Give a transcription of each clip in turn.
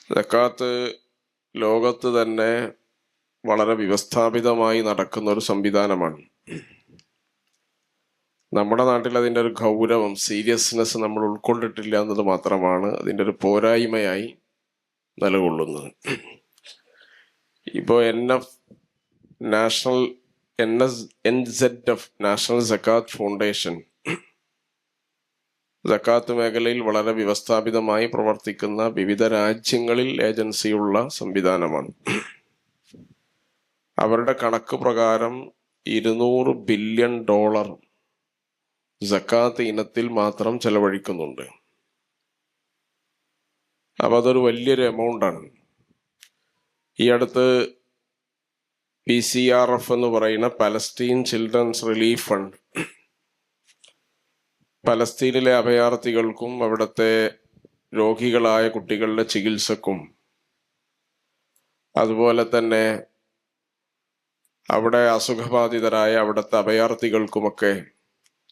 സക്കാത്ത് ലോകത്ത് തന്നെ വളരെ വ്യവസ്ഥാപിതമായി നടക്കുന്ന ഒരു സംവിധാനമാണ്. നമ്മുടെ നാട്ടിൽ അതിൻ്റെ ഒരു ഗൗരവം, സീരിയസ്നെസ് നമ്മൾ ഉൾക്കൊണ്ടിട്ടില്ല എന്നത് മാത്രമാണ് അതിൻ്റെ ഒരു പോരായ്മയായി നിലകൊള്ളുന്നത്. ഇപ്പോൾ NZF നാഷണൽ സക്കാത്ത് ഫൗണ്ടേഷൻ സക്കാത്ത് മേഖലയിൽ വളരെ വ്യവസ്ഥാപിതമായി പ്രവർത്തിക്കുന്ന വിവിധ രാജ്യങ്ങളിൽ ഏജൻസിയുള്ള സംവിധാനമാണ്. അവരുടെ കണക്ക് പ്രകാരം $200 ബില്യൺ സക്കാത്ത് ഇനത്തിൽ മാത്രം ചെലവഴിക്കുന്നുണ്ട്. അപ്പം അതൊരു വലിയൊരു എമൗണ്ടാണ്. ഈ അടുത്ത് PCRF എന്ന് പറയുന്ന പലസ്തീൻ ചിൽഡ്രൻസ് റിലീഫ് ഫണ്ട് പലസ്തീനിലെ അഭയാർത്ഥികൾക്കും അവിടുത്തെ രോഗികളായ കുട്ടികളുടെ ചികിത്സക്കും അതുപോലെ തന്നെ അവിടെ അസുഖബാധിതരായ അവിടുത്തെ അഭയാർത്ഥികൾക്കുമൊക്കെ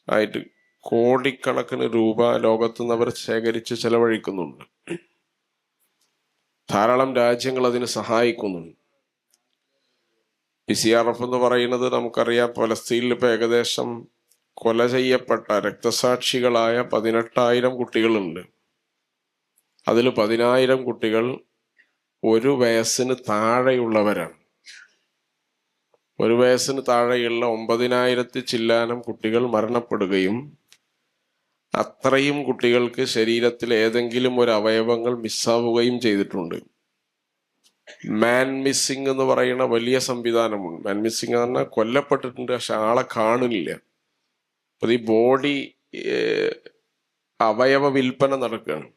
ആയിട്ട് കോടിക്കണക്കിന് രൂപ ലോകത്തുനിന്ന് അവർ ശേഖരിച്ച് ചെലവഴിക്കുന്നുണ്ട്. ധാരാളം രാജ്യങ്ങൾ അതിന് സഹായിക്കുന്നുണ്ട്. PCRF എന്ന് പറയുന്നത് നമുക്കറിയാം, പലസ്തീനിൽ ഇപ്പോൾ ഏകദേശം കൊല ചെയ്യപ്പെട്ട രക്തസാക്ഷികളായ 18,000 കുട്ടികളുണ്ട്. അതിൽ 10,000 കുട്ടികൾ 1 വയസ്സിന് താഴെയുള്ളവരാണ്. 1 വയസ്സിന് താഴെയുള്ള 9,000 ചില്ലാനം കുട്ടികൾ മരണപ്പെടുകയും അത്രയും കുട്ടികൾക്ക് ശരീരത്തിൽ ഏതെങ്കിലും ഒരു അവയവങ്ങൾ മിസ്സാവുകയും ചെയ്തിട്ടുണ്ട്. മാൻ മിസ്സിംഗ് എന്ന് പറയുന്ന വലിയ സംവിധാനമുണ്ട്. മാൻ മിസ്സിംഗ് എന്ന് പറഞ്ഞാൽ കൊല്ലപ്പെട്ടിട്ടുണ്ട്, പക്ഷെ ആളെ കാണില്ല. അപ്പൊ ഈ ബോഡി അവയവ വിൽപ്പന നടക്കുകയാണ്.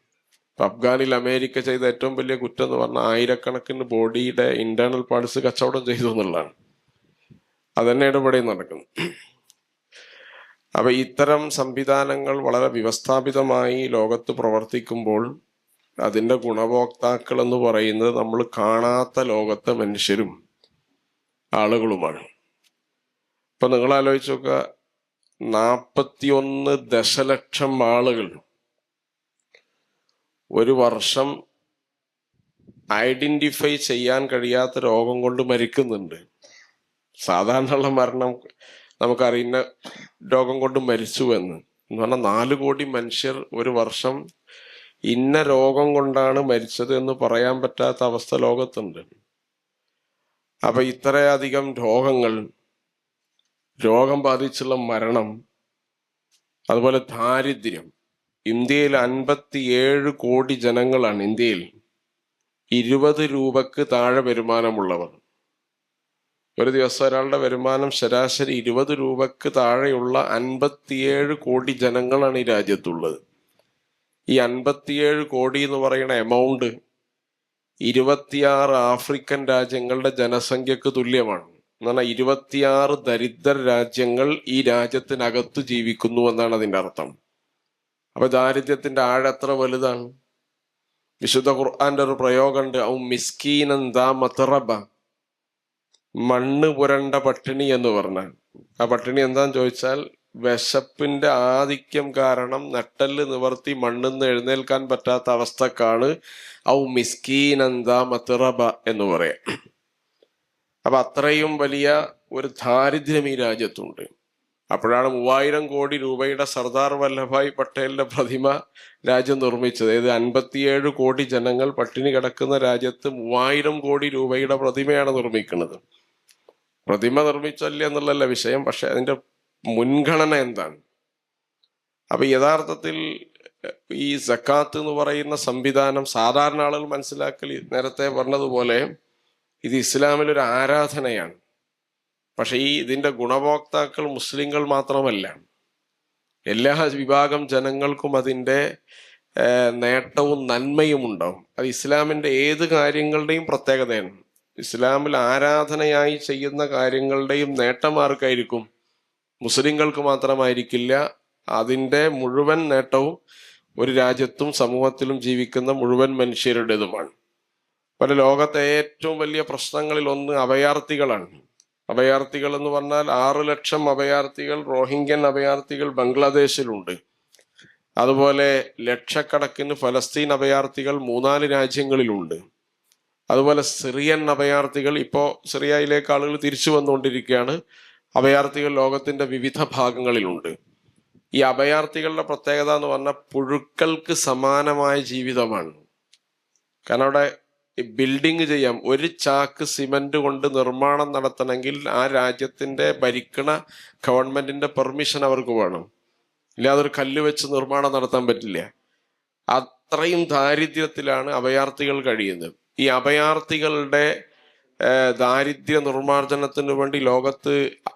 അഫ്ഗാനിൽ അമേരിക്ക ചെയ്ത ഏറ്റവും വലിയ കുറ്റം എന്ന് പറഞ്ഞാൽ ആയിരക്കണക്കിന് ബോഡിയുടെ ഇന്റേണൽ പാർട്സ് കച്ചവടം ചെയ്തു എന്നുള്ളതാണ്. അതന്നെയാണ് ഇവിടെ നടക്കുന്നത്. അപ്പൊ ഇത്തരം സംവിധാനങ്ങൾ വളരെ വ്യവസ്ഥാപിതമായി ലോകത്ത് പ്രവർത്തിക്കുമ്പോൾ അതിൻ്റെ ഗുണഭോക്താക്കൾ എന്ന് പറയുന്നത് നമ്മൾ കാണാത്ത ലോകത്തെ മനുഷ്യരും ആളുകളുമാണ്. ഇപ്പൊ നിങ്ങൾ ആലോചിച്ച് നോക്കുക, 41 ദശലക്ഷം ആളുകൾ ഒരു വർഷം ഐഡന്റിഫൈ ചെയ്യാൻ കഴിയാത്ത രോഗം കൊണ്ട് മരിക്കുന്നുണ്ട്. സാധാരണയുള്ള മരണം നമുക്കറിയുന്ന രോഗം കൊണ്ട് മരിച്ചു എന്ന് പറഞ്ഞാൽ 4 കോടി മനുഷ്യർ ഒരു വർഷം ഇന്ന രോഗം കൊണ്ടാണ് മരിച്ചത് എന്ന് പറയാൻ പറ്റാത്ത അവസ്ഥ ലോകത്തുണ്ട്. അപ്പൊ ഇത്രയധികം രോഗം ബാധിച്ചുള്ള മരണം, അതുപോലെ ദാരിദ്ര്യം. ഇന്ത്യയിൽ 57 കോടി ജനങ്ങളാണ്. ഇന്ത്യയിൽ 20 രൂപക്ക് താഴെ വരുമാനമുള്ളവർ. ഒരു ദിവസം ഒരാളുടെ വരുമാനം ശരാശരി 20 രൂപക്ക് താഴെയുള്ള 57 കോടി ജനങ്ങളാണ് ഈ രാജ്യത്തുള്ളത്. ഈ 57 കോടി എന്ന് പറയുന്ന എമൗണ്ട് 26 ആഫ്രിക്കൻ രാജ്യങ്ങളുടെ ജനസംഖ്യക്ക് തുല്യമാണ്. എന്ന് പറഞ്ഞാൽ 26 ദരിദ്ര രാജ്യങ്ങൾ ഈ രാജ്യത്തിനകത്ത് ജീവിക്കുന്നു എന്നാണ് അതിൻ്റെ അർത്ഥം. അപ്പൊ ദാരിദ്ര്യത്തിന്റെ ആഴം എത്ര വലുതാണ്. വിശുദ്ധ ഖുർആന്റെ ഒരു പ്രയോഗമുണ്ട്, ഔ മിസ്കീനൻ ദാ മത്റബ, മണ്ണ് പുരണ്ട പട്ടിണി എന്ന് പറഞ്ഞാൽ. ആ പട്ടിണി എന്താന്ന് ചോദിച്ചാൽ വിശപ്പിന്റെ ആധിക്യം കാരണം നട്ടെല്ല് നിവർത്തി മണ്ണിന്ന് എഴുന്നേൽക്കാൻ പറ്റാത്ത അവസ്ഥക്കാണ് ഔ മിസ്കീനൻ ദാ മത്റബ എന്ന് പറയാം. അപ്പൊ അത്രയും വലിയ ഒരു ദാരിദ്ര്യം ഈ രാജ്യത്തുണ്ട്. അപ്പോഴാണ് 3000 കോടി രൂപയുടെ സർദാർ വല്ലഭായ് പട്ടേലിന്റെ പ്രതിമ രാജ്യം നിർമ്മിച്ചത്. ഇത് 57 കോടി ജനങ്ങൾ പട്ടിണി കിടക്കുന്ന രാജ്യത്ത് 3000 കോടി രൂപയുടെ പ്രതിമയാണ് നിർമ്മിക്കുന്നത്. പ്രതിമ നിർമ്മിച്ചല്ല എന്നുള്ളല്ല വിഷയം, പക്ഷെ അതിന്റെ മുൻഗണന എന്താണ്? അപ്പൊ യഥാർത്ഥത്തിൽ ഈ സക്കാത്ത് എന്ന് പറയുന്ന സംവിധാനം സാധാരണ ആളുകൾ മനസ്സിലാക്കൽ, നേരത്തെ പറഞ്ഞതുപോലെ ഇത് ഇസ്ലാമിലൊരു ആരാധനയാണ്. പക്ഷെ ഇതിന്റെ ഗുണഭോക്താക്കൾ മുസ്ലിങ്ങൾ മാത്രമല്ല, എല്ലാ വിഭാഗം ജനങ്ങൾക്കും അതിൻ്റെ നേട്ടവും നന്മയും ഉണ്ടാവും. അത് ഇസ്ലാമിൻ്റെ ഏത് കാര്യങ്ങളുടെയും പ്രത്യേകതയാണ്. ഇസ്ലാമിൽ ആരാധനയായി ചെയ്യുന്ന കാര്യങ്ങളുടെയും നേട്ടം ആർക്കായിരിക്കും? മുസ്ലിങ്ങൾക്ക് മാത്രമായിരിക്കില്ല. അതിൻ്റെ മുഴുവൻ നേട്ടവും ഒരു രാജ്യത്തും സമൂഹത്തിലും ജീവിക്കുന്ന മുഴുവൻ മനുഷ്യരുടേതുമാണ്. പല ലോകത്തെ ഏറ്റവും വലിയ പ്രശ്നങ്ങളിൽ ഒന്ന് അഭയാർത്ഥികളാണ്. അഭയാർത്ഥികൾ എന്ന് പറഞ്ഞാൽ 6 ലക്ഷം അഭയാർത്ഥികൾ, റോഹിംഗ്യൻ അഭയാർത്ഥികൾ ബംഗ്ലാദേശിലുണ്ട്. അതുപോലെ ലക്ഷക്കണക്കിന് ഫലസ്തീൻ അഭയാർത്ഥികൾ 3-4 രാജ്യങ്ങളിലുണ്ട്. അതുപോലെ സിറിയൻ അഭയാർത്ഥികൾ, ഇപ്പോൾ സിറിയയിലേക്ക് ആളുകൾ തിരിച്ചു വന്നുകൊണ്ടിരിക്കുകയാണ്. അഭയാർത്ഥികൾ ലോകത്തിന്റെ വിവിധ ഭാഗങ്ങളിലുണ്ട്. ഈ അഭയാർത്ഥികളുടെ പ്രത്യേകത എന്ന് പറഞ്ഞാൽ പുഴുക്കൾക്ക് സമാനമായ ജീവിതമാണ്. കാരണം അവിടെ ബിൽഡിങ് ചെയ്യാം, ഒരു ചാക്ക് സിമന്റ് കൊണ്ട് നിർമ്മാണം നടത്തണമെങ്കിൽ ആ രാജ്യത്തിന്റെ ഭരിക്കണ ഗവൺമെന്റിന്റെ പെർമിഷൻ അവർക്ക് വേണം. ഇല്ലാതെ ഒരു കല്ല് വെച്ച് നിർമ്മാണം നടത്താൻ പറ്റില്ല. അത്രയും ദാരിദ്ര്യത്തിലാണ് അഭയാർത്ഥികൾ കഴിയുന്നത്. ഈ അഭയാർത്ഥികളുടെ ദാരിദ്ര്യ നിർമ്മാർജ്ജനത്തിന് വേണ്ടി ലോകത്ത്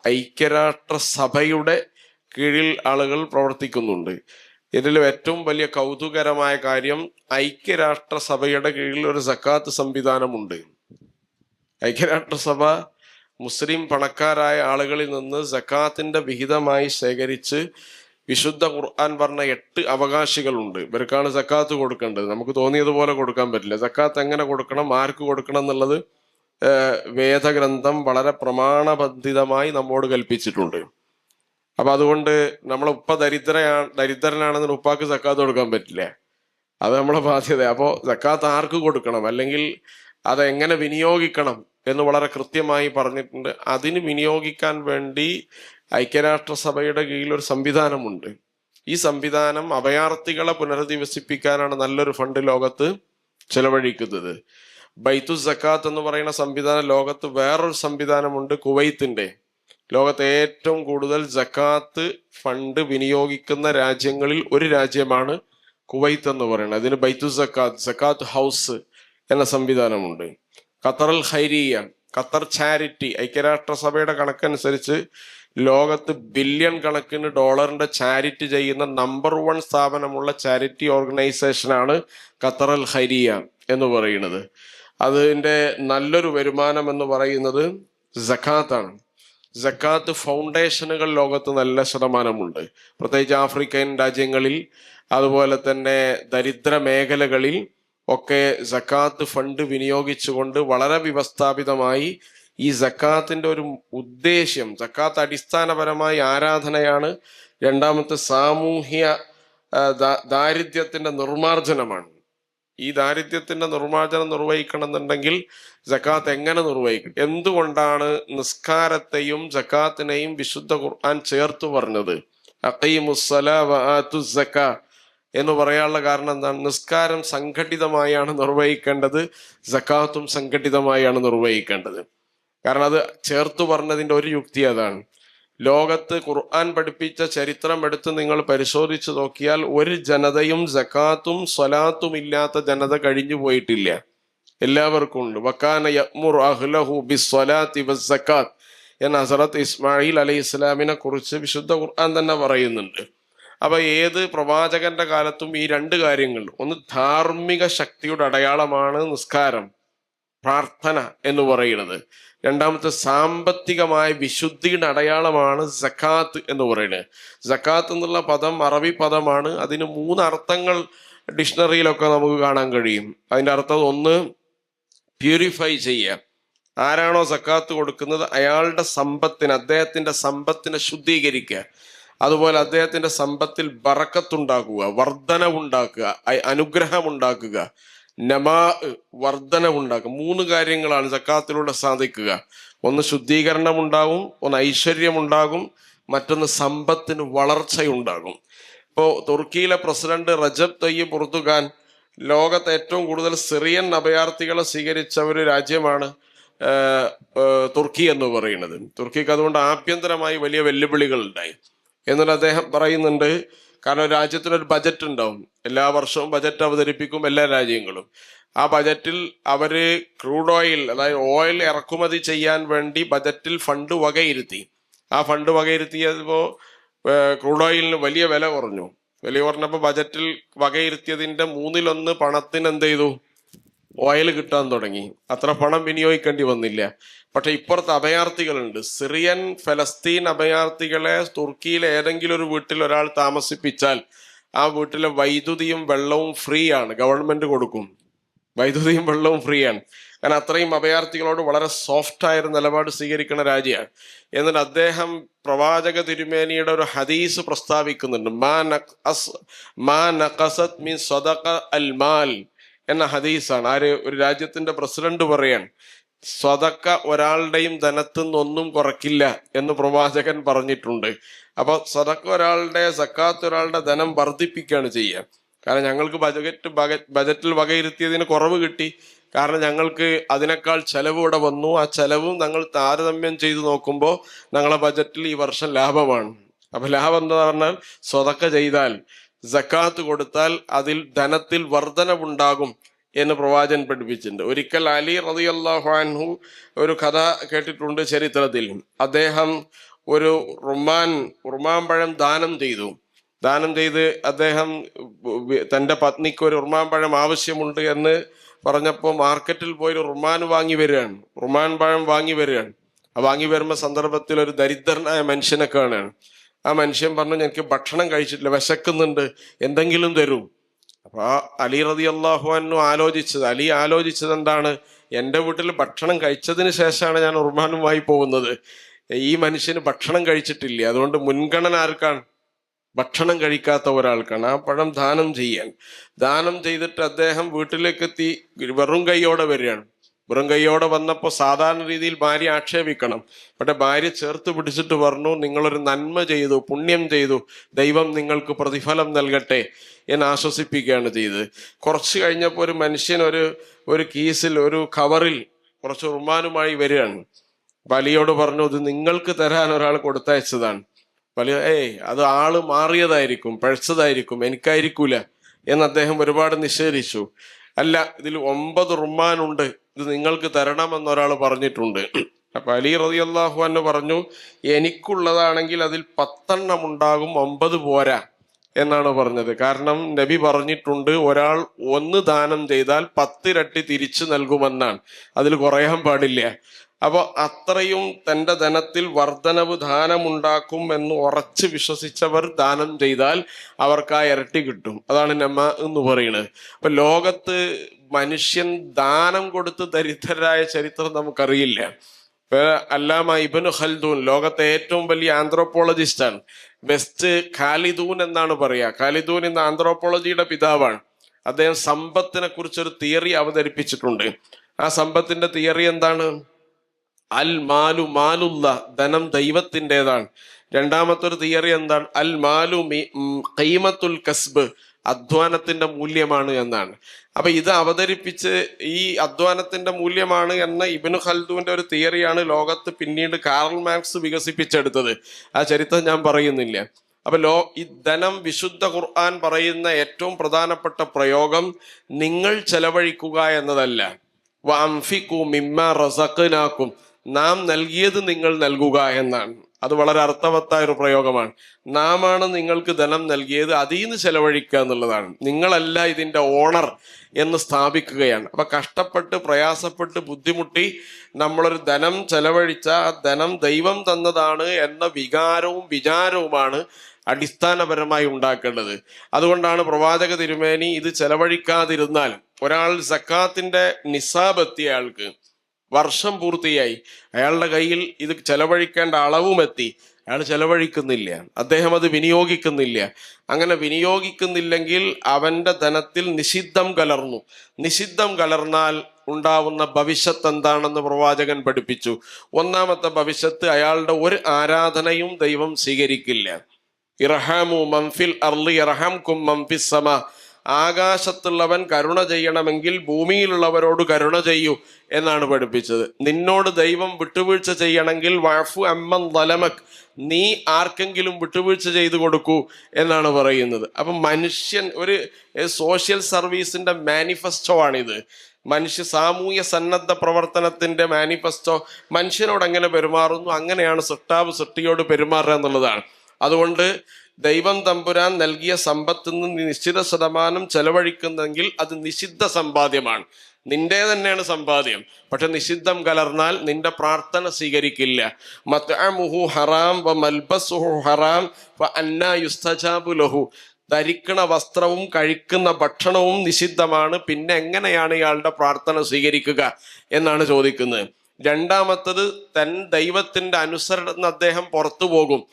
ഐക്യരാഷ്ട്ര സഭയുടെ കീഴിൽ ആളുകൾ പ്രവർത്തിക്കുന്നുണ്ട്. ഇതിൽ ഏറ്റവും വലിയ കൗതുകരമായ കാര്യം, ഐക്യരാഷ്ട്ര സഭയുടെ കീഴിൽ ഒരു സക്കാത്ത് സംവിധാനമുണ്ട്. ഐക്യരാഷ്ട്രസഭ മുസ്ലിം പണക്കാരായ ആളുകളിൽ നിന്ന് സക്കാത്തിന്റെ വിഹിതമായി ശേഖരിച്ച്, വിശുദ്ധ ഖുർആൻ പറഞ്ഞ 8 അവകാശികളുണ്ട്, ഇവർക്കാണ് സക്കാത്ത് കൊടുക്കേണ്ടത്. നമുക്ക് തോന്നിയതുപോലെ കൊടുക്കാൻ പറ്റില്ല. സക്കാത്ത് എങ്ങനെ കൊടുക്കണം, ആർക്ക് കൊടുക്കണം എന്നുള്ളത് വേദഗ്രന്ഥം വളരെ പ്രമാണബന്ധിതമായി നമ്മോട് കൽപ്പിച്ചിട്ടുണ്ട്. അപ്പൊ അതുകൊണ്ട് നമ്മളെ ഉപ്പ ദരിദ്രനാണെന്ന് ഉപ്പാക്ക് സക്കാത്ത് കൊടുക്കാൻ പറ്റില്ല. അത് നമ്മളെ ബാധ്യത. അപ്പോൾ സക്കാത്ത് ആർക്ക് കൊടുക്കണം, അല്ലെങ്കിൽ അതെങ്ങനെ വിനിയോഗിക്കണം എന്ന് വളരെ കൃത്യമായി പറഞ്ഞിട്ടുണ്ട്. അതിന് വിനിയോഗിക്കാൻ വേണ്ടി ഐക്യരാഷ്ട്രസഭയുടെ കീഴിൽ ഒരു സംവിധാനമുണ്ട്. ഈ സംവിധാനം അഭയാർത്ഥികളെ പുനരധിവസിപ്പിക്കാനാണ് നല്ലൊരു ഫണ്ട് ലോകത്ത് ചെലവഴിക്കുന്നത്. ബൈത്തു സക്കാത്ത് എന്ന് പറയുന്ന സംവിധാനം ലോകത്ത് വേറൊരു സംവിധാനമുണ്ട്, കുവൈത്തിന്റെ. ലോകത്തെ ഏറ്റവും കൂടുതൽ സക്കാത്ത് ഫണ്ട് വിനിയോഗിക്കുന്ന രാജ്യങ്ങളിൽ ഒരു രാജ്യമാണ് കുവൈത്ത് എന്ന് പറയുന്നത്. അതിന് ബൈത്തു സക്കാത്ത് ഹൗസ് എന്ന സംവിധാനമുണ്ട്. ഖത്തർ ഖൈരിയ, ഖത്തർ ചാരിറ്റി, ഐക്യരാഷ്ട്രസഭയുടെ കണക്കനുസരിച്ച് ലോകത്ത് ബില്യൺ കണക്കിന് ഡോളറിന്റെ ചാരിറ്റി ചെയ്യുന്ന നമ്പർ 1 സ്ഥാപനമുള്ള ചാരിറ്റി ഓർഗനൈസേഷനാണ് ഖത്തർ ഖൈരിയ എന്ന് പറയുന്നത്. അതിൻ്റെ നല്ലൊരു വരുമാനം എന്ന് പറയുന്നത് സക്കാത്താണ്. സക്കാത്ത് ഫൗണ്ടേഷനുകൾ ലോകത്ത് നല്ല ശതമാനമുണ്ട്, പ്രത്യേകിച്ച് ആഫ്രിക്കൻ രാജ്യങ്ങളിൽ, അതുപോലെ തന്നെ ദരിദ്ര മേഖലകളിൽ ഒക്കെ സക്കാത്ത് ഫണ്ട് വിനിയോഗിച്ചുകൊണ്ട് വളരെ വ്യവസ്ഥാപിതമായി ഈ സക്കാത്തിന്റെ ഒരു ഉദ്ദേശ്യം, സക്കാത്ത് അടിസ്ഥാനപരമായി ആരാധനയാണ്. രണ്ടാമത്തെ സാമൂഹ്യ ദാരിദ്ര്യത്തിന്റെ നിർമ്മാർജ്ജനമാണ്. ഈ ദാരിദ്ര്യത്തിന്റെ നിർമ്മാർജ്ജനം നിർവഹിക്കണം എന്നുണ്ടെങ്കിൽ സക്കാത്ത് എങ്ങനെ നിർവഹിക്കും? എന്തുകൊണ്ടാണ് നിസ്കാരത്തെയും സക്കാത്തിനെയും വിശുദ്ധ ഖുർആൻ ചേർത്ത് പറഞ്ഞത്? അഖീമുസ്സലാ വആതുസ് സക്കാ എന്ന് പറയാനുള്ള കാരണം എന്താണ്? നിസ്കാരം സംഘടിതമായാണ് നിർവഹിക്കേണ്ടത്, സക്കാത്തും സംഘടിതമായാണ് നിർവഹിക്കേണ്ടത്. കാരണം അത് ചേർത്തു പറഞ്ഞതിന്റെ ഒരു യുക്തി അതാണ്. ലോകത്ത് ഖുർആൻ പഠിപ്പിച്ച ചരിത്രം എടുത്ത് നിങ്ങൾ പരിശോധിച്ചു നോക്കിയാൽ ഒരു ജനതയും സക്കാത്തും സ്വലാത്തും ഇല്ലാത്ത ജനത കഴിഞ്ഞു പോയിട്ടില്ല. എല്ലാവർക്കും ഉണ്ട്. വക്കാന യഅ്മുറു അഹ്ലഹു ബിസ്സലാത്തി വസ്സക്കാത്ത് എന്ന ഹസ്രത്ത് ഇസ്മായിൽ അലൈഹി ഇസ്ലാമിനെ കുറിച്ച് വിശുദ്ധ ഖുർആൻ തന്നെ പറയുന്നുണ്ട്. അപ്പൊ ഏത് പ്രവാചകന്റെ കാലത്തും ഈ 2 കാര്യങ്ങൾ, ഒന്ന് ധാർമ്മിക ശക്തിയുടെ അടയാളമാണ് നിസ്കാരം, പ്രാർത്ഥന എന്ന് പറയുന്നത്. രണ്ടാമത്തെ സാമ്പത്തികമായ വിശുദ്ധിയുടെ അടയാളമാണ് സക്കാത്ത് എന്ന് പറയുന്നത്. സക്കാത്ത് എന്നുള്ള പദം അറബി പദമാണ്. അതിന് 3 അർത്ഥങ്ങൾ ഡിക്ഷണറിയിലൊക്കെ നമുക്ക് കാണാൻ കഴിയും. അതിന്റെ അർത്ഥം, ഒന്ന് പ്യൂരിഫൈ ചെയ്യുക. ആരാണോ സക്കാത്ത് കൊടുക്കുന്നത് അയാളുടെ സമ്പത്തിന്, അദ്ദേഹത്തിന്റെ സമ്പത്തിനെ ശുദ്ധീകരിക്കുക. അതുപോലെ അദ്ദേഹത്തിന്റെ സമ്പത്തിൽ ബറക്കത്തുണ്ടാക്കുക, വർധനവുണ്ടാക്കുക, അനുഗ്രഹമുണ്ടാക്കുക, വർധനവുണ്ടാക്കുക. 3 കാര്യങ്ങളാണ് സക്കാത്തിലൂടെ സാധിക്കുക. ഒന്ന് ശുദ്ധീകരണം ഉണ്ടാകും, ഒന്ന് ഐശ്വര്യം ഉണ്ടാകും, മറ്റൊന്ന് സമ്പത്തിന് വളർച്ചയുണ്ടാകും. ഇപ്പോൾ തുർക്കിയിലെ പ്രസിഡന്റ് റജബ് തയ്യിബ് എർദോഗാൻ ലോകത്ത് ഏറ്റവും കൂടുതൽ സിറിയൻ അഭയാർത്ഥികളെ സ്വീകരിച്ച ഒരു രാജ്യമാണ് തുർക്കി എന്ന് പറയുന്നത്. തുർക്കിക്ക് അതുകൊണ്ട് ആഭ്യന്തരമായി വലിയ വെല്ലുവിളികൾ ഉണ്ടായി എന്നിട്ട് അദ്ദേഹം പറയുന്നുണ്ട്. കാരണം രാജ്യത്തിനൊരു ബജറ്റ് ഉണ്ടാവും, എല്ലാ വർഷവും ബജറ്റ് അവതരിപ്പിക്കും എല്ലാ രാജ്യങ്ങളും. ആ ബജറ്റിൽ അവര് ക്രൂഡ് ഓയിൽ, അതായത് ഓയിൽ ഇറക്കുമതി ചെയ്യാൻ വേണ്ടി ബജറ്റിൽ ഫണ്ട് വകയിരുത്തി. ആ ഫണ്ട് വകയിരുത്തിയപ്പോ ക്രൂഡ് ഓയിലിന് വലിയ വില കുറഞ്ഞു. വില കുറഞ്ഞപ്പോൾ ബജറ്റിൽ വകയിരുത്തിയതിന്റെ 1/3 പണത്തിന് എന്ത് ചെയ്തു? ഓയിൽ കിട്ടാൻ തുടങ്ങി. അത്ര പണം വിനിയോഗിക്കേണ്ടി വന്നില്ല. പക്ഷെ ഇപ്പുറത്ത് അഭയാർത്ഥികളുണ്ട്. സിറിയൻ ഫലസ്തീൻ അഭയാർത്ഥികളെ തുർക്കിയിലെ ഏതെങ്കിലും ഒരു വീട്ടിൽ ഒരാൾ താമസിപ്പിച്ചാൽ ആ വീട്ടിലെ വൈദ്യുതിയും വെള്ളവും ഫ്രീ ആണ്, ഗവൺമെന്റ് കൊടുക്കും. വൈദ്യുതിയും വെള്ളവും ഫ്രീ ആണ്. കാരണം അത്രയും അഭയാർത്ഥികളോട് വളരെ സോഫ്റ്റായ ഒരു നിലപാട് സ്വീകരിക്കുന്ന രാജ്യമാണ്. എന്നിട്ട് അദ്ദേഹം പ്രവാചക തിരുമേനിയുടെ ഒരു ഹദീസ് പ്രസ്താവിക്കുന്നുണ്ട്. മാ നഖസത് മിൻ സദഖ അൽ മാൽ എന്ന ഹദീസാണ്. ഒരു രാജ്യത്തിന്റെ പ്രസിഡന്റ് പറയാൻ സ്വതക്ക ഒരാളുടെയും ധനത്തിൽ നിന്നൊന്നും കുറയ്ക്കില്ല എന്ന് പ്രവാചകൻ പറഞ്ഞിട്ടുണ്ട്. അപ്പൊ സ്വതക്ക ഒരാളുടെ സക്കാത്ത് ഒരാളുടെ ധനം വർദ്ധിപ്പിക്കുകയാണ് ചെയ്യുക. കാരണം ഞങ്ങൾക്ക് ബജറ്റിൽ വകയിരുത്തിയതിന് കുറവ് കിട്ടി. കാരണം ഞങ്ങൾക്ക് അതിനേക്കാൾ ചെലവ് ഇവിടെ വന്നു. ആ ചെലവും ഞങ്ങൾ താരതമ്യം ചെയ്ത് നോക്കുമ്പോൾ ഞങ്ങളെ ബജറ്റിൽ ഈ വർഷം ലാഭമാണ്. അപ്പൊ ലാഭം എന്താ പറഞ്ഞാൽ സ്വതക്ക ചെയ്താൽ, സക്കാത്ത് കൊടുത്താൽ അതിൽ ധനത്തിൽ വർധനവുണ്ടാകും എന്ന് പ്രവാചകൻ പഠിപ്പിച്ചിട്ടുണ്ട്. ഒരിക്കൽ അലി റളിയല്ലാഹു അൻഹു ഒരു കഥ കേട്ടിട്ടുണ്ട് ചരിത്രത്തിൽ. അദ്ദേഹം ഒരു റുമാൻ പഴം ദാനം ചെയ്ത് അദ്ദേഹം തൻ്റെ പത്നിക്ക് ഒരു റുമാൻ പഴം ആവശ്യമുണ്ട് എന്ന് പറഞ്ഞപ്പോൾ മാർക്കറ്റിൽ പോയി ഒരു റുമാൻ പഴം വാങ്ങി വരികയാണ്. ആ വാങ്ങി വരുമ്പോൾ സന്ദർഭത്തിൽ ഒരു ദരിദ്രനായ മനുഷ്യനെ കാണുകയാണ്. ആ മനുഷ്യൻ പറഞ്ഞു, എനിക്ക് ഭക്ഷണം കഴിച്ചിട്ടില്ല, വിശക്കുന്നുണ്ട്, എന്തെങ്കിലും തരൂ. അപ്പൊ ആ അലി റളിയല്ലാഹു അൻഹു ആലോചിച്ചത് എന്താണ്, എൻ്റെ വീട്ടിൽ ഭക്ഷണം കഴിച്ചതിന് ശേഷമാണ് ഞാൻ റുമാനുമായി പോകുന്നത്. ഈ മനുഷ്യന് ഭക്ഷണം കഴിച്ചിട്ടില്ല, അതുകൊണ്ട് മുൻഗണന ആർക്കാണ്? ഭക്ഷണം കഴിക്കാത്ത ഒരാൾക്കാണ്. ആ പഴം ദാനം ചെയ്തിട്ട് അദ്ദേഹം വീട്ടിലേക്ക് എത്തി. വെറും കൈയോടെ വരികയാണ്. വെറും കൈയോടെ വന്നപ്പോൾ സാധാരണ രീതിയിൽ ഭാര്യ ആക്ഷേപിക്കണം. പക്ഷെ ഭാര്യ ചേർത്ത് പിടിച്ചിട്ട് പറഞ്ഞു, നിങ്ങളൊരു നന്മ ചെയ്തു, പുണ്യം ചെയ്തു, ദൈവം നിങ്ങൾക്ക് പ്രതിഫലം നൽകട്ടെ എന്ന് ആശ്വസിപ്പിക്കുകയാണ് ചെയ്തത്. കുറച്ച് കഴിഞ്ഞപ്പോൾ ഒരു മനുഷ്യൻ ഒരു കീസിൽ ഒരു കവറിൽ കുറച്ച് റുമാനുമായി വരികയാണ്. വലിയോട് പറഞ്ഞു, ഇത് നിങ്ങൾക്ക് തരാൻ ഒരാൾ കൊടുത്തയച്ചതാണ്. വലിയ അത് ആള് മാറിയതായിരിക്കും, പഴച്ചതായിരിക്കും, എനിക്കായിരിക്കൂല എന്ന് അദ്ദേഹം ഒരുപാട് നിഷേധിച്ചു. അല്ല, ഇതിൽ 9 റുമാനുണ്ട്, ഇത് നിങ്ങൾക്ക് തരണമെന്നൊരാൾ പറഞ്ഞിട്ടുണ്ട്. അപ്പൊ അലി റളിയല്ലാഹു അൻഹു പറഞ്ഞു, എനിക്കുള്ളതാണെങ്കിൽ അതിൽ 10 ഉണ്ടാകും, 9 പോരാ എന്നാണ് പറഞ്ഞത്. കാരണം നബി പറഞ്ഞിട്ടുണ്ട്, ഒരാൾ 1 ദാനം ചെയ്താൽ 10 ഇരട്ടി തിരിച്ചു നൽകുമെന്നാണ്, അതിൽ കുറയാൻ പാടില്ല. അപ്പൊ അത്രയും തൻ്റെ ധനത്തിൽ വർധനവ് ദാനമുണ്ടാക്കും എന്ന് ഉറച്ച് വിശ്വസിച്ചവർ ദാനം ചെയ്താൽ അവർക്ക് ആ ഇരട്ടി കിട്ടും. അതാണ് നമ്മ എന്ന് പറയുന്നത്. അപ്പൊ ലോകത്ത് മനുഷ്യൻ ദാനം കൊടുത്ത് ദരിദ്രരായ ചരിത്രം നമുക്കറിയില്ല. അല്ലാമ ഇബ്നു ഖൽദൂൻ ലോകത്തെ ഏറ്റവും വലിയ ആന്ത്രോപോളജിസ്റ്റാണ്. വെസ്റ്റ് ഖാലിദൂൻ എന്നാണ് പറയാ. ഖാലിദൂൻ ഇന്ന് ആന്ത്രോപോളജിയുടെ പിതാവാണ്. അദ്ദേഹം സമ്പത്തിനെ കുറിച്ചൊരു തിയറി അവതരിപ്പിച്ചിട്ടുണ്ട്. ആ സമ്പത്തിന്റെ തിയറി എന്താണ്? അൽ മാലു മാലുള്ള, ധനം ദൈവത്തിൻ്റെതാണ്. രണ്ടാമത്തെ ഒരു തിയറി എന്താണ്? അൽ മാലു ഖീമത്തുൽ കസ്ബ്, അധ്വാനത്തിന്റെ മൂല്യമാണ് എന്നാണ്. അപ്പൊ ഇത് അവതരിപ്പിച്ച് ഈ അധ്വാനത്തിന്റെ മൂല്യമാണ് എന്ന ഇബ്നു ഖൽദൂന്റെ ഒരു തിയറിയാണ് ലോകത്ത് പിന്നീട് കാർൽ മാർക്സ് വികസിപ്പിച്ചെടുത്തത്. ആ ചരിത്രം ഞാൻ പറയുന്നില്ല. അപ്പൊ ഈ ധനം, വിശുദ്ധ ഖുർആൻ പറയുന്ന ഏറ്റവും പ്രധാനപ്പെട്ട പ്രയോഗം നിങ്ങൾ ചെലവഴിക്കുക എന്നതല്ല, വഅൻഫിഖു മിമ്മാ റസഖ്നാകും, നാം നൽകിയത് നിങ്ങൾ നൽകുക എന്നാണ്. അത് വളരെ അർത്ഥവത്തായ ഒരു പ്രയോഗമാണ്. നാമാണ് നിങ്ങൾക്ക് ധനം നൽകിയത്, അതിൽ നിന്ന് ചെലവഴിക്കുക എന്നുള്ളതാണ്. നിങ്ങളല്ല ഇതിന്റെ ഓണർ എന്ന് സ്ഥാപിക്കുകയാണ്. അപ്പൊ കഷ്ടപ്പെട്ട് പ്രയാസപ്പെട്ട് ബുദ്ധിമുട്ടി നമ്മളൊരു ധനം ചെലവഴിച്ച ആ ധനം ദൈവം തന്നതാണ് എന്ന വിചാരവുമാണ് അടിസ്ഥാനപരമായി ഉണ്ടാക്കേണ്ടത്. അതുകൊണ്ടാണ് പ്രവാചക തിരുമേനി ഇത് ചെലവഴിക്കാതിരുന്നാൽ, ഒരാൾ സക്കാത്തിന്റെ നിസാബ് എത്തിയ ആൾക്ക് വർഷം പൂർത്തിയായി, അയാളുടെ കയ്യിൽ ഇത് ചെലവഴിക്കേണ്ട അളവും എത്തി, അയാൾ ചെലവഴിക്കുന്നില്ല, അദ്ദേഹം അത് വിനിയോഗിക്കുന്നില്ല. അങ്ങനെ വിനിയോഗിക്കുന്നില്ലെങ്കിൽ അവന്റെ ധനത്തിൽ നിഷിദ്ധം കലർന്നാൽ ഉണ്ടാവുന്ന ഭവിഷ്യത്ത് എന്താണെന്ന് പ്രവാചകൻ പഠിപ്പിച്ചു. ഒന്നാമത്തെ ഭവിഷ്യത്ത്, അയാളുടെ ഒരു ആരാധനയും ദൈവം സ്വീകരിക്കില്ല. ഇർഹാമു മൻഫിൽ അർളി യർഹംകും മൻഫിസ് സമാ, ആകാശത്തുള്ളവൻ കരുണ ചെയ്യണമെങ്കിൽ ഭൂമിയിലുള്ളവരോട് കരുണ ചെയ്യൂ എന്നാണ് പഠിപ്പിച്ചത്. നിന്നോട് ദൈവം വിട്ടുവീഴ്ച ചെയ്യണമെങ്കിൽ വഅഫു അമ്മൻ ദലമക്, നീ ആർക്കെങ്കിലും വിട്ടുവീഴ്ച ചെയ്തു കൊടുക്കൂ എന്നാണ് പറയുന്നത്. അപ്പം മനുഷ്യൻ ഒരു സോഷ്യൽ സർവീസിന്റെ മാനിഫെസ്റ്റോ ആണിത്. സാമൂഹ്യ സന്നദ്ധ പ്രവർത്തനത്തിന്റെ മാനിഫെസ്റ്റോ. മനുഷ്യനോട് എങ്ങനെ പെരുമാറുന്നു, അങ്ങനെയാണ് സൃഷ്ടാവ് സൃഷ്ടിയോട് പെരുമാറുക എന്നുള്ളതാണ്. അതുകൊണ്ട് ദൈവം തമ്പുരാൻ നൽകിയ സമ്പത്തിൽ നിന്ന് നിശ്ചിത ശതമാനം ചെലവഴിക്കുന്നെങ്കിൽ അത് നിഷിദ്ധ സമ്പാദ്യമാണ്. നിന്റെ തന്നെയാണ് സമ്പാദ്യം, പക്ഷെ നിഷിദ്ധം കലർന്നാൽ നിന്റെ പ്രാർത്ഥന സ്വീകരിക്കില്ല. മത്അമുഹു ഹറാം വ മൽബസുഹു ഹറാം ഫ അന്നാ യുസ്തജാബു ലഹു, ധരിക്കണ വസ്ത്രവും കഴിക്കുന്ന ഭക്ഷണവും നിഷിദ്ധമാണ്. പിന്നെ എങ്ങനെയാണ് ഇയാളുടെ പ്രാർത്ഥന സ്വീകരിക്കുക എന്നാണ് ചോദിക്കുന്നത്. രണ്ടാമത്തത്, ദൈവത്തിന്റെ അനുസരണത്തിന് അദ്ദേഹം പുറത്തു പോകും.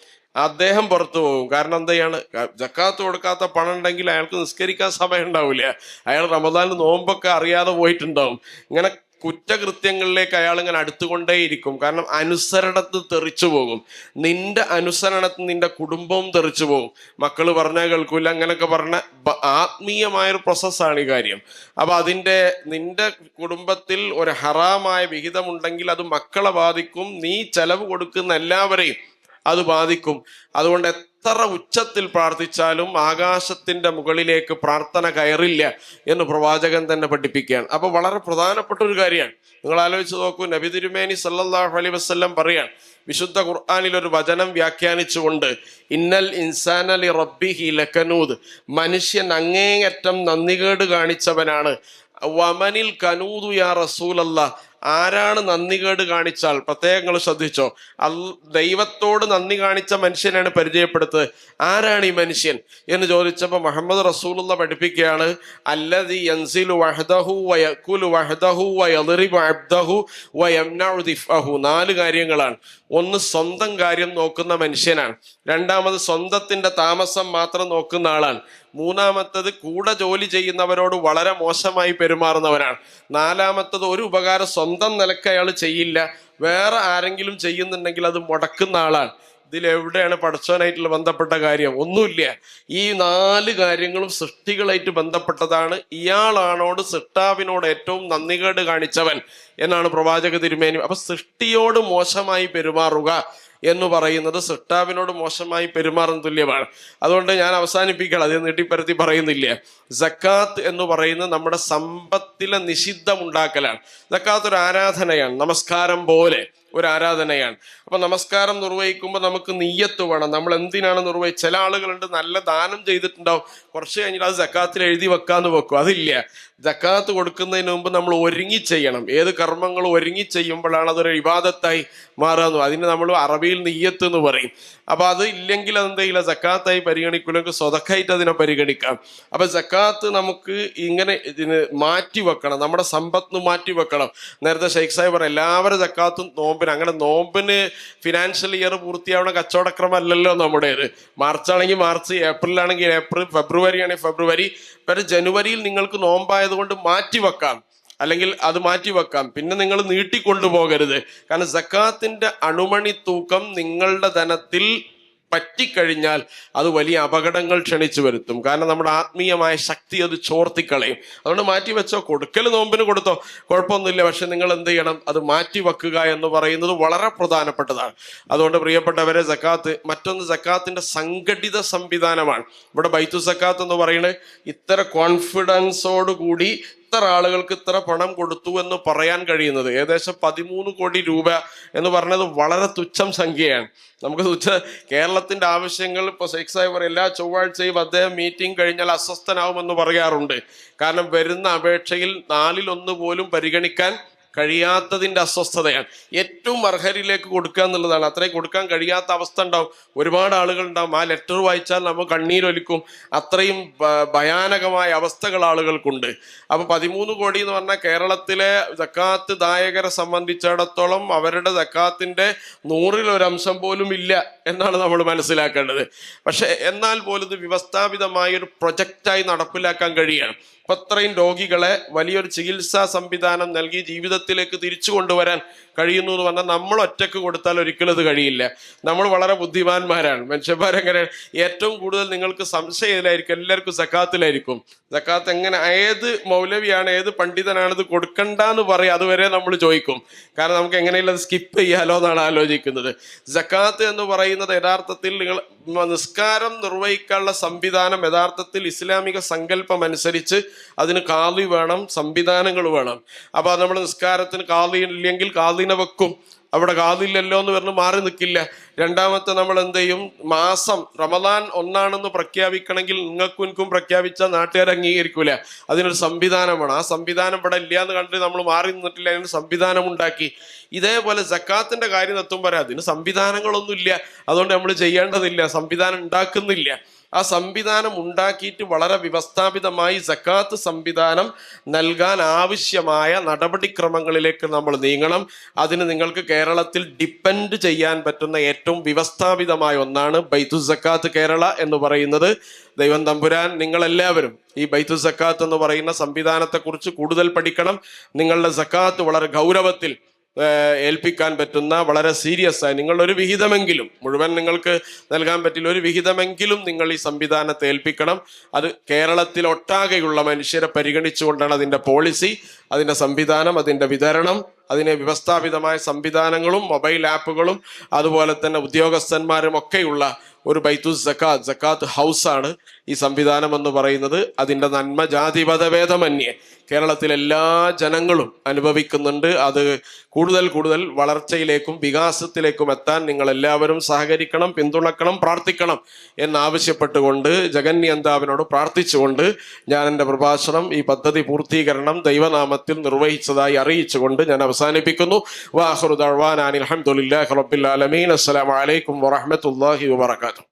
കാരണം എന്തെയാണ്, ജക്കാത്ത് കൊടുക്കാത്ത പണം ഉണ്ടെങ്കിൽ അയാൾക്ക് നിസ്കരിക്കാൻ സമയം ഉണ്ടാവില്ല. അയാൾ റമദാനിൽ നോമ്പൊക്കെ അറിയാതെ പോയിട്ടുണ്ടാവും. ഇങ്ങനെ കുറ്റകൃത്യങ്ങളിലേക്ക് അയാൾ ഇങ്ങനെ അടുത്തുകൊണ്ടേയിരിക്കും. കാരണം അനുസരണത്തിൽ തെറിച്ചു പോകും. നിന്റെ അനുസരണത്തിൽ നിന്റെ കുടുംബവും തെറിച്ചു പോകും. മക്കള് പറഞ്ഞാൽ കേൾക്കൂല, അങ്ങനെയൊക്കെ പറഞ്ഞ ആത്മീയമായൊരു പ്രോസസ്സാണ് ഈ കാര്യം. അപ്പൊ നിന്റെ കുടുംബത്തിൽ ഒരു ഹറാമായ വിഹിതമുണ്ടെങ്കിൽ അത് മക്കളെ ബാധിക്കും. നീ ചെലവ് കൊടുക്കുന്ന എല്ലാവരെയും അത് ബാധിക്കും. അതുകൊണ്ട് എത്ര ഉച്ചത്തിൽ പ്രാർത്ഥിച്ചാലും ആകാശത്തിന്റെ മുകളിലേക്ക് പ്രാർത്ഥന കയറില്ല എന്ന് പ്രവാചകൻ തന്നെ പഠിപ്പിക്കുകയാണ്. അപ്പൊ വളരെ പ്രധാനപ്പെട്ട ഒരു കാര്യമാണ്. നിങ്ങൾ ആലോചിച്ച് നോക്കൂ, നബി തിരുമേനി സല്ലല്ലാഹു അലൈഹി വസല്ലം പറയാണ്, വിശുദ്ധ ഖുർആനിൽ ഒരു വചനം വ്യാഖ്യാനിച്ചുകൊണ്ട്, ഇന്നൽ ഇൻസാന ലി റബ്ബിഹി ലകനൂദ്, മനുഷ്യൻ അങ്ങേയറ്റം നന്ദികേട് കാണിച്ചവനാണ്. വമനിൽ കനൂദു യാ റസൂലല്ലാഹ്, ആരാണ് നന്ദികേട് കാണിച്ചാൽ? പ്രത്യേകങ്ങൾ ശ്രദ്ധിച്ചോ, ദൈവത്തോട് നന്ദി കാണിച്ച മനുഷ്യനാണ് പരിചയപ്പെടുത്തത്. ആരാണ് ഈ മനുഷ്യൻ എന്ന് ചോദിച്ചപ്പോൾ മുഹമ്മദ് റസൂലുള്ള പഠിപ്പിക്കുകയാണ്, അല്ലദി യൻസിലു വഹ്ദഹു വയകുലു വഹ്ദഹു വയദ്രിബു അബ്ദഹു വയംനഉ ദിഫഹു. 4 കാര്യങ്ങളാണ്. ഒന്ന്, സ്വന്തം കാര്യം നോക്കുന്ന മനുഷ്യനാണ്. രണ്ടാമത്, സ്വന്തത്തിന്റെ താമസം മാത്രം നോക്കുന്ന ആളാണ്. മൂന്നാമത്തത്, കൂടെ ജോലി ചെയ്യുന്നവരോട് വളരെ മോശമായി പെരുമാറുന്നവരാണ്. നാലാമത്തത്, ഒരു ഉപകാരം സ്വന്തം നിലക്ക് അയാൾ ചെയ്യില്ല, വേറെ ആരെങ്കിലും ചെയ്യുന്നുണ്ടെങ്കിൽ അത് മുടക്കുന്ന ആളാണ്. ഇതിലെവിടെയാണ് പടച്ചവനായിട്ടുള്ള ബന്ധപ്പെട്ട കാര്യം? ഒന്നുമില്ല. ഈ 4 കാര്യങ്ങളും സൃഷ്ടികളായിട്ട് ബന്ധപ്പെട്ടതാണ്. ഇയാളാണോട് സൃഷ്ടാവിനോട് ഏറ്റവും നന്ദികേട് കാണിച്ചവൻ എന്നാണ് പ്രവാചക തിരുമേനി. അപ്പൊ സൃഷ്ടിയോട് മോശമായി പെരുമാറുക എന്ന് പറയുന്നത് സൃഷ്ടാവിനോട് മോശമായി പെരുമാറുന്ന തുല്യമാണ്. അതുകൊണ്ട് ഞാൻ അവസാനിപ്പിക്കണം, അത് നീട്ടിപ്പരത്തി പറയുന്നില്ല. സക്കാത്ത് എന്ന് പറയുന്നത് നമ്മുടെ സമ്പത്തിലെ നിഷിദ്ധമുണ്ടാക്കലാണ്. സക്കാത്ത് ഒരു ആരാധനയാണ്, നമസ്കാരം പോലെ ഒരു ആരാധനയാണ്. അപ്പൊ നമസ്കാരം നിർവഹിക്കുമ്പോൾ നമുക്ക് നിയ്യത്ത് വേണം. നമ്മൾ എന്തിനാണ് നിർവഹിച്ചത്? ചില ആളുകളുണ്ട്, നല്ല ദാനം ചെയ്തിട്ടുണ്ടാവും, കുറച്ച് കഴിഞ്ഞിട്ട് അത് സക്കാത്തിൽ എഴുതി വെക്കാന്ന് വെക്കും. അതില്ല. സക്കാത്ത് കൊടുക്കുന്നതിന് മുമ്പ് നമ്മൾ ഒരുങ്ങി ചെയ്യണം. ഏത് കർമ്മങ്ങൾ ഒരുങ്ങി ചെയ്യുമ്പോഴാണ് അതൊരു ഇബാദത്തായി മാറുക. അതിന് നമ്മൾ അറബിയിൽ നിയ്യത്ത് എന്ന് പറയും. അപ്പൊ അത് ഇല്ലെങ്കിൽ അതെന്തെങ്കിലും സക്കാത്തായി പരിഗണിക്കില്ലെങ്കിൽ സ്വതക്കായിട്ട് അതിനെ പരിഗണിക്കാം. അപ്പൊ സക്കാത്ത് നമുക്ക് ഇങ്ങനെ ഇതിന് മാറ്റി വെക്കണം, നമ്മുടെ സമ്പത്തിന് മാറ്റി വെക്കണം. നേരത്തെ ഷെയ്ഖ് സാഹിബ് പറയും, എല്ലാവരും സക്കാത്തും നോമ്പിന്. അങ്ങനെ നോമ്പിന് ഫിനാൻഷ്യൽ ഇയർ പൂർത്തിയാവണ കച്ചവടക്രമല്ലല്ലോ നമ്മുടേത്. മാർച്ച് ആണെങ്കിൽ മാർച്ച്, ഏപ്രിലാണെങ്കിൽ ഏപ്രിൽ, ഫെബ്രുവരി ആണെങ്കിൽ ഫെബ്രുവരി. പിന്നെ ജനുവരിയിൽ നിങ്ങൾക്ക് നോമ്പായതുകൊണ്ട് മാറ്റിവെക്കാം, അല്ലെങ്കിൽ അത് മാറ്റിവെക്കാം. പിന്നെ നിങ്ങൾ നീട്ടിക്കൊണ്ടുപോകരുത്. കാരണം സക്കാത്തിന്റെ അണുമണി തൂക്കം നിങ്ങളുടെ ധനത്തിൽ പറ്റിക്കഴിഞ്ഞാൽ അത് വലിയ അപകടങ്ങൾ ക്ഷണിച്ചു വരുത്തും. കാരണം നമ്മുടെ ആത്മീയമായ ശക്തി അത് ചോർത്തിക്കളയും. അതുകൊണ്ട് മാറ്റി വെച്ചോ, കൊടുക്കൽ നോമ്പിന് കൊടുത്തോ, കുഴപ്പമൊന്നുമില്ല. പക്ഷെ നിങ്ങൾ എന്ത് ചെയ്യണം? അത് മാറ്റി വെക്കുക എന്ന് പറയുന്നത് വളരെ പ്രധാനപ്പെട്ടതാണ്. അതുകൊണ്ട് പ്രിയപ്പെട്ടവരെ, സക്കാത്ത് മറ്റൊന്ന് സക്കാത്തിന്റെ സംഘടിത സംവിധാനമാണ്. ഇവിടെ ബൈത്തു സക്കാത്ത് എന്ന് പറയുന്നത് ഇത്ര കോൺഫിഡൻസോടുകൂടി ഇത്ര ആളുകൾക്ക് ഇത്ര പണം കൊടുത്തു എന്ന് പറയാൻ കഴിയുന്നത്. ഏകദേശം 13 കോടി രൂപ എന്ന് പറഞ്ഞത് വളരെ തുച്ഛം സംഖ്യയാണ്. നമുക്ക് കേരളത്തിന്റെ ആവശ്യങ്ങൾ ഇപ്പൊ ഷെയ്ഖ് സാഹിബ് എല്ലാ ചൊവ്വാഴ്ചയും അദ്ദേഹം മീറ്റിംഗ് കഴിഞ്ഞാൽ അസ്വസ്ഥനാവുമെന്ന് പറയാറുണ്ട്. കാരണം വരുന്ന അപേക്ഷയിൽ 1/4 പോലും പരിഗണിക്കാൻ കഴിയാത്തതിന്റെ അസ്വസ്ഥതയാണ്. ഏറ്റവും അർഹരിലേക്ക് കൊടുക്കുക എന്നുള്ളതാണ്. അത്രയും കൊടുക്കാൻ കഴിയാത്ത അവസ്ഥ ഉണ്ടാവും. ഒരുപാട് ആളുകൾ ഉണ്ടാവും. ആ ലെറ്റർ വായിച്ചാൽ നമ്മൾ കണ്ണീരൊലിക്കും. അത്രയും ഭയാനകമായ അവസ്ഥകൾ ആളുകൾക്കുണ്ട്. അപ്പൊ 13 കോടി എന്ന് പറഞ്ഞാൽ കേരളത്തിലെ സക്കാത്ത് ദായകരെ സംബന്ധിച്ചിടത്തോളം അവരുടെ സക്കാത്തിന്റെ 100% പോലും ഇല്ല എന്നാണ് നമ്മൾ മനസ്സിലാക്കേണ്ടത്. പക്ഷെ എന്നാൽ പോലും ഇത് വ്യവസ്ഥാപിതമായ ഒരു പ്രൊജക്റ്റായി നടപ്പിലാക്കാൻ കഴിയുകയാണ്. അത്രയും രോഗികളെ വലിയൊരു ചികിത്സാ സംവിധാനം നൽകി ജീവിതത്തിലേക്ക് തിരിച്ചു കൊണ്ടുവരാൻ കഴിയുന്നു എന്ന് പറഞ്ഞാൽ നമ്മൾ ഒറ്റക്ക് കൊടുത്താൽ ഒരിക്കലും അത് കഴിയില്ല. നമ്മൾ വളരെ ബുദ്ധിമാന്മാരാണ് മനുഷ്യന്മാരെങ്ങനെ. ഏറ്റവും കൂടുതൽ നിങ്ങൾക്ക് സംശയം ഇതിലായിരിക്കും, എല്ലാവർക്കും സക്കാത്തിലായിരിക്കും. സക്കാത്ത് എങ്ങനെ, ഏത് മൗലവിയാണ്, ഏത് പണ്ഡിതനാണ് ഇത് കൊടുക്കണ്ടെന്ന് പറയും, അതുവരെ നമ്മൾ ചോദിക്കും. കാരണം നമുക്ക് എങ്ങനെയുള്ള അത് സ്കിപ്പ് ചെയ്യാലോ എന്നാണ് ആലോചിക്കുന്നത്. സക്കാത്ത് എന്ന് പറയുന്നത് യഥാർത്ഥത്തിൽ നിങ്ങൾ നിസ്കാരം നിർവഹിക്കാനുള്ള സംവിധാനം യഥാർത്ഥത്തിൽ ഇസ്ലാമിക സങ്കല്പം അനുസരിച്ച് അതിന് കാളി വേണം, സംവിധാനങ്ങൾ വേണം. അപ്പൊ നമ്മൾ നിസ്കാരത്തിന് കാളി ഇല്ലെങ്കിൽ കാളിനെ വെക്കും. അവിടെ കാതില്ലല്ലോ എന്ന് പറഞ്ഞ് മാറി നിൽക്കില്ല. രണ്ടാമത്തെ നമ്മൾ എന്ത് ചെയ്യും? മാസം റമദാൻ 1 പ്രഖ്യാപിക്കണമെങ്കിൽ നിങ്ങൾക്കും എനിക്കും പ്രഖ്യാപിച്ചാൽ നാട്ടുകാർ അംഗീകരിക്കൂല. അതിനൊരു സംവിധാനമാണ്. ആ സംവിധാനം ഇവിടെ ഇല്ല എന്ന് കണ്ടിട്ട് നമ്മൾ മാറി നിന്നിട്ടില്ല, അതിന് സംവിധാനം ഉണ്ടാക്കി. ഇതേപോലെ സക്കാത്തിന്റെ കാര്യം എത്തുമ്പോൾ അതിന് സംവിധാനങ്ങളൊന്നും ഇല്ല, അതുകൊണ്ട് നമ്മൾ ചെയ്യേണ്ടതില്ല, സംവിധാനം ഉണ്ടാക്കുന്നില്ല. ആ സംവിധാനം ഉണ്ടാക്കിയിട്ട് വളരെ വ്യവസ്ഥാപിതമായി സക്കാത്ത് സംവിധാനം നൽകാൻ ആവശ്യമായ നടപടിക്രമങ്ങളിലേക്ക് നമ്മൾ നീങ്ങണം. അതിന് നിങ്ങൾക്ക് കേരളത്തിൽ ഡിപ്പെൻഡ് ചെയ്യാൻ പറ്റുന്ന ഏറ്റവും വ്യവസ്ഥാപിതമായ ഒന്നാണ് ബൈത്തുൽ സക്കാത്ത് കേരള എന്ന് പറയുന്നത്. ദൈവം തമ്പുരാൻ നിങ്ങളെല്ലാവരും ഈ ബൈത്തുൽ സക്കാത്ത് എന്ന് പറയുന്ന സംവിധാനത്തെക്കുറിച്ച് കൂടുതൽ പഠിക്കണം. നിങ്ങളുടെ സക്കാത്ത് വളരെ ഗൗരവത്തിൽ ഏൽപ്പിക്കാൻ പറ്റുന്ന, വളരെ സീരിയസ് ആയി നിങ്ങളുടെ ഒരു വിഹിതമെങ്കിലും, മുഴുവൻ നിങ്ങൾക്ക് നൽകാൻ പറ്റില്ല, ഒരു വിഹിതമെങ്കിലും നിങ്ങൾ ഈ സംവിധാനത്തെ ഏൽപ്പിക്കണം. അത് കേരളത്തിലൊട്ടാകെയുള്ള മനുഷ്യരെ പരിഗണിച്ചുകൊണ്ടാണ് അതിൻ്റെ പോളിസി, അതിൻ്റെ സംവിധാനം, അതിൻ്റെ വിതരണം, അതിനെ വ്യവസ്ഥാപിതമായ സംവിധാനങ്ങളും മൊബൈൽ ആപ്പുകളും അതുപോലെ തന്നെ ഉദ്യോഗസ്ഥന്മാരും ഒക്കെയുള്ള ഒരു ബൈത്തുൽ സക്കാത്ത്, സക്കാത്ത് ഹൗസാണ് ഈ സംവിധാനം എന്ന് പറയുന്നത്. അതിൻ്റെ നന്മ ജാതി മതഭേദമന്യേ കേരളത്തിലെ എല്ലാ ജനങ്ങളും അനുഭവിക്കുന്നുണ്ട്. അത് കൂടുതൽ കൂടുതൽ വളർച്ചയിലേക്കും വികാസത്തിലേക്കും എത്താൻ നിങ്ങൾ എല്ലാവരും സഹകരിക്കണം, പിന്തുണക്കണം, പ്രാർത്ഥിക്കണം എന്നാവശ്യപ്പെട്ടുകൊണ്ട് ജഗന്യന്താവിനോട് പ്രാർത്ഥിച്ചുകൊണ്ട് ഞാൻ എൻ്റെ പ്രഭാഷണം, ഈ പദ്ധതി പൂർത്തീകരണം ദൈവനാമത്തിൽ നിർവഹിച്ചതായി അറിയിച്ചുകൊണ്ട് ഞാൻ അവസാനിപ്പിക്കുന്നു. വാഖിറു ദഅ്വാനാ അൽഹംദുലില്ലാഹി റബ്ബിൽ ആലമീൻ. അസ്സലാമു അലൈക്കും വറഹ്മത്തുള്ളാഹി വബറകാതുഹു.